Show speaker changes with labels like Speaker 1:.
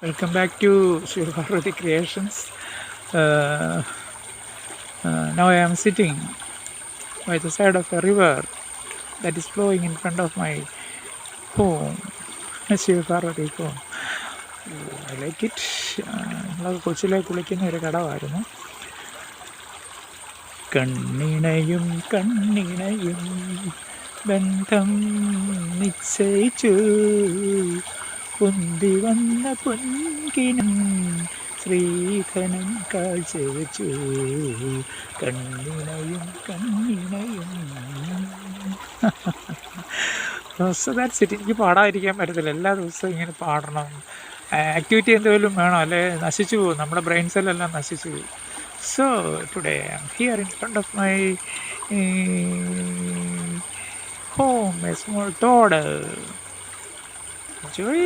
Speaker 1: Welcome back to Sri Parvati Creations. Now I am sitting by the side of a river that is flowing in front of my home, Sri Parvati home. I like it. നമ്മളൊക്കെ കൊച്ചിലെ കുളിക്കുന്ന ഒരു കടമായിരുന്നു. കണ്ണിണയും കണ്ണിണയും ബന്ധം നിശ്ചയിച്ചു പൊന്തി വന്ന പൊൻകിനം ശ്രീധനം കാഴ്ചവെച്ചു കണ്ണിണയും കണ്ണിണയും. So that's it. എനിക്ക് പാടാതിരിക്കാൻ പറ്റത്തില്ല. എല്ലാ ദിവസവും ഇങ്ങനെ പാടണം. ആക്ടിവിറ്റി എന്തെങ്കിലും വേണം, അല്ലെ നശിച്ചു പോകും, നമ്മുടെ ബ്രെയിൻ സെല്ലെല്ലാം നശിച്ചു പോകും. So today I am here in front of my home, a small toddler. Enjoy.